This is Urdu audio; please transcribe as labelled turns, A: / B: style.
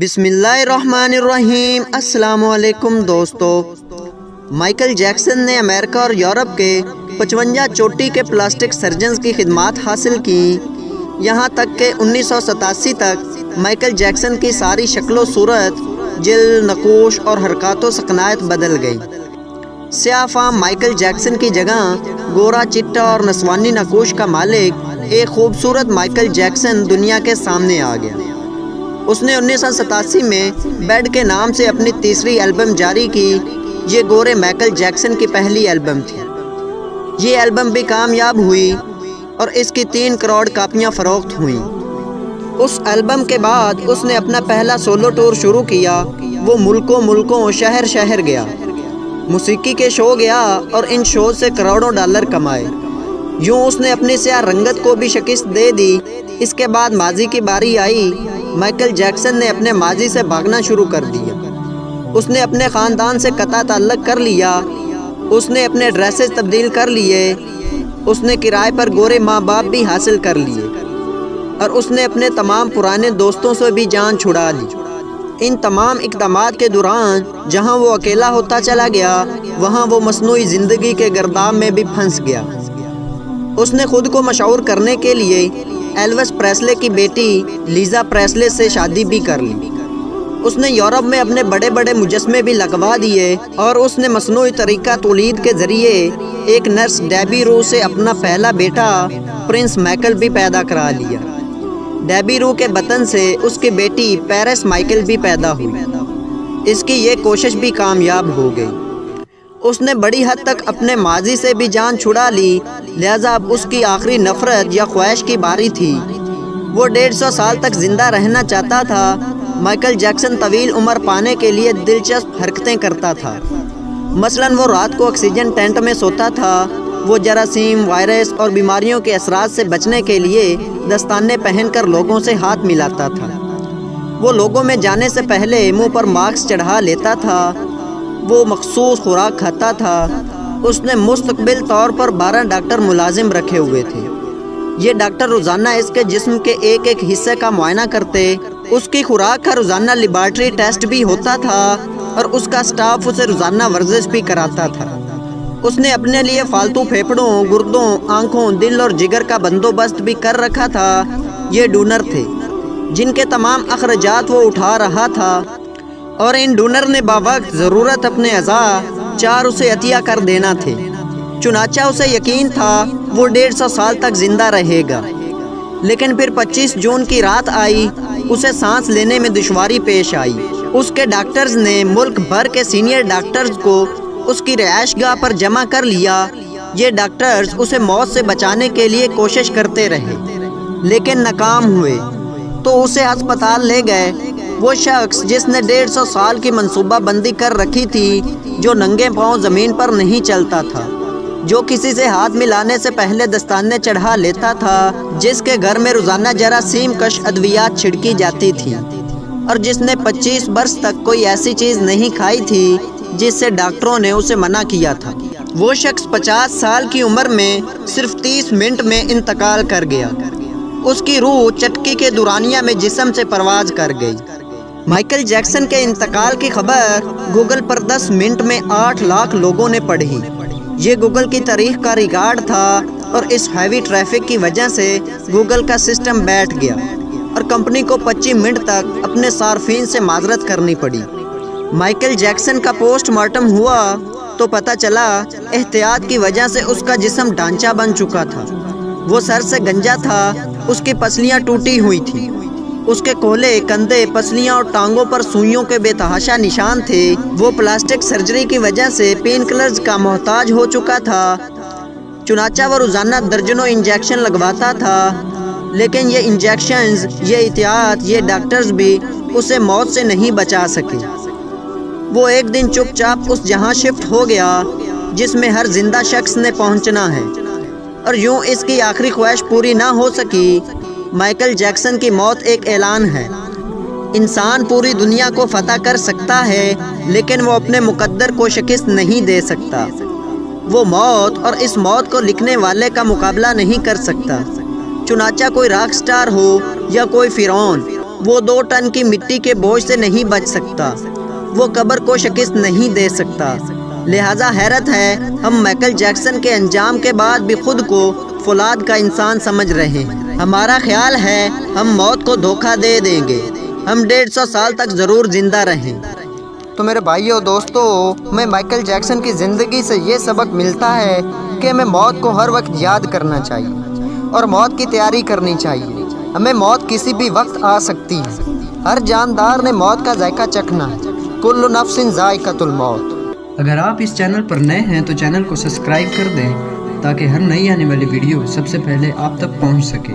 A: بسم اللہ الرحمن الرحیم۔ السلام علیکم دوستو۔ مائیکل جیکسن نے امریکہ اور یورپ کے 55 چوٹی کے پلاسٹک سرجنز کی خدمات حاصل کی، یہاں تک کہ 1987 تک مائیکل جیکسن کی ساری شکل و صورت، جلد، نقوش اور حرکات و سکنایت بدل گئی۔ سیاہ فام مائیکل جیکسن کی جگہ گورا، چٹا اور نسوانی نقوش کا مالک ایک خوبصورت مائیکل جیکسن دنیا کے سامنے آ گیا۔ اس نے 1987 میں بیڈ کے نام سے اپنی تیسری البم جاری کی۔ یہ گورے مائیکل جیکسن کی پہلی البم تھی۔ یہ البم بھی کامیاب ہوئی اور اس کی 3 کروڑ کاپیاں فروخت ہوئیں۔ اس البم کے بعد اس نے اپنا پہلا سولو ٹور شروع کیا۔ وہ ملکوں شہر شہر گیا، موسیقی کے شو گیا اور ان شوز سے کروڑوں ڈالر کمائے۔ یوں اس نے اپنی سیاہ رنگت کو بھی شکست دے دی۔ اس کے بعد ماضی کی باری آئی۔ مائیکل جیکسن نے اپنے ماضی سے بھاگنا شروع کر دیا۔ اس نے اپنے خاندان سے قطع تعلق کر لیا۔ اس نے اپنے ڈریسز تبدیل کر لیے۔ اس نے کرائے پر گورے ماں باپ بھی حاصل کر لیے اور اس نے اپنے تمام پرانے دوستوں سے بھی جان چھڑا لی۔ ان تمام اقدامات کے دوران جہاں وہ اکیلا ہوتا چلا گیا، وہاں وہ مصنوعی زندگی کے گرداب میں بھی پھنس گیا۔ اس نے خود کو مشہور کرنے کے لیے ایلوس پریسلے کی بیٹی لیزا پریسلے سے شادی بھی کر لی۔ اس نے یورپ میں اپنے بڑے بڑے مجسمے بھی لگوا دیے اور اس نے مصنوعی طریقہ تولید کے ذریعے ایک نرس ڈیبی رو سے اپنا پہلا بیٹا پرنس مائیکل بھی پیدا کرا لیا۔ ڈیبی رو کے بطن سے اس کی بیٹی پیرس مائیکل بھی پیدا ہوئی۔ اس کی یہ کوشش بھی کامیاب ہو گئی۔ اس نے بڑی حد تک اپنے ماضی سے بھی جان چھڑا لی، لہذا اب اس کی آخری نفرت یا خواہش کی باری تھی۔ وہ 150 سال تک زندہ رہنا چاہتا تھا۔ مائیکل جیکسن طویل عمر پانے کے لیے دلچسپ حرکتیں کرتا تھا۔ مثلاً وہ رات کو آکسیجن ٹینٹ میں سوتا تھا۔ وہ جراثیم، وائرس اور بیماریوں کے اثرات سے بچنے کے لیے دستانے پہن کر لوگوں سے ہاتھ ملاتا تھا۔ وہ لوگوں میں جانے سے پہلے منہ پر ماسک چڑھا لیتا تھا۔ وہ مخصوص خوراک کھاتا تھا۔ اس نے مستقبل طور پر 12 ڈاکٹر ملازم رکھے ہوئے تھے۔ یہ ڈاکٹر روزانہ اس کے جسم کے ایک ایک حصے کا معائنہ کرتے۔ اس کی خوراک کا روزانہ لیبارٹری ٹیسٹ بھی ہوتا تھا اور اس کا سٹاف اسے روزانہ ورزش بھی کراتا تھا۔ اس نے اپنے لیے فالتو پھیپھڑوں، گردوں، آنکھوں، دل اور جگر کا بندوبست بھی کر رکھا تھا۔ یہ ڈونر تھے جن کے تمام اخراجات وہ اٹھا رہا تھا اور ان ڈونر نے باوقت ضرورت اپنے اعضاء 4 اسے عطیہ کر دینا تھے۔ چنانچہ اسے یقین تھا وہ 150 سال تک زندہ رہے گا، لیکن پھر 25 جون کی رات آئی۔ اسے سانس لینے میں دشواری پیش آئی۔ اس کے ڈاکٹرز نے ملک بھر کے سینئر ڈاکٹرز کو اس کی رہائش گاہ پر جمع کر لیا۔ یہ ڈاکٹرز اسے موت سے بچانے کے لیے کوشش کرتے رہے لیکن ناکام ہوئے، تو اسے ہسپتال لے گئے۔ وہ شخص جس نے 150 سال کی منصوبہ بندی کر رکھی تھی، جو ننگے پاؤں زمین پر نہیں چلتا تھا، جو کسی سے ہاتھ ملانے سے پہلے دستانے چڑھا لیتا تھا، جس کے گھر میں روزانہ جراثیم کش ادویات چھڑکی جاتی تھی اور جس نے 25 برس تک کوئی ایسی چیز نہیں کھائی تھی جس سے ڈاکٹروں نے اسے منع کیا تھا، وہ شخص 50 سال کی عمر میں صرف 30 منٹ میں انتقال کر گیا۔ اس کی روح چٹکی کے دورانیہ میں جسم سے پرواز کر گئی۔ مائیکل جیکسن کے انتقال کی خبر گوگل پر 10 منٹ میں 8 لاکھ لوگوں نے پڑھی۔ یہ گوگل کی تاریخ کا ریکارڈ تھا اور اس ہیوی ٹریفک کی وجہ سے گوگل کا سسٹم بیٹھ گیا اور کمپنی کو 25 منٹ تک اپنے صارفین سے معذرت کرنی پڑی۔ مائیکل جیکسن کا پوسٹ مارٹم ہوا تو پتہ چلا احتیاط کی وجہ سے اس کا جسم ڈھانچہ بن چکا تھا۔ وہ سر سے گنجا تھا، اس کی پسلیاں ٹوٹی ہوئی تھیں، اس کے کولے، کندھے، پسلیاں اور ٹانگوں پر سوئیوں کے بے تحاشا نشان تھے۔ وہ پلاسٹک سرجری کی وجہ سے پین کلرز کا محتاج ہو چکا تھا، چنانچہ وہ روزانہ درجنوں انجیکشن لگواتا تھا، لیکن یہ انجیکشنز، یہ احتیاط، یہ ڈاکٹرز بھی اسے موت سے نہیں بچا سکے۔ وہ ایک دن چپ چاپ اس جہاں شفٹ ہو گیا جس میں ہر زندہ شخص نے پہنچنا ہے، اور یوں اس کی آخری خواہش پوری نہ ہو سکی۔ مائیکل جیکسن کی موت ایک اعلان ہے۔ انسان پوری دنیا کو فتح کر سکتا ہے لیکن وہ اپنے مقدر کو شکست نہیں دے سکتا۔ وہ موت اور اس موت کو لکھنے والے کا مقابلہ نہیں کر سکتا، چنانچہ کوئی راک سٹار ہو یا کوئی فرعون، وہ 2 ٹن کی مٹی کے بوجھ سے نہیں بچ سکتا، وہ قبر کو شکست نہیں دے سکتا۔ لہٰذا حیرت ہے ہم مائیکل جیکسن کے انجام کے بعد بھی خود کو فولاد کا انسان سمجھ رہے ہیں۔ ہمارا خیال ہے ہم موت کو دھوکہ دے دیں گے، ہم 150 سال تک ضرور زندہ رہیں۔ تو میرے بھائیو دوستو، ہمیں مائیکل جیکسن کی زندگی سے یہ سبق ملتا ہے کہ ہمیں موت کو ہر وقت یاد کرنا چاہیے اور موت کی تیاری کرنی چاہیے۔ ہمیں موت کسی بھی وقت آ سکتی ہے، ہر جاندار نے موت کا ذائقہ چکھنا ہے۔ کل نفس ذائقۃ الموت۔
B: اگر آپ اس چینل پر نئے ہیں تو چینل کو سبسکرائب کر دیں تاکہ ہر نئی آنے والی ویڈیو سب سے پہلے آپ تک پہنچ سکے۔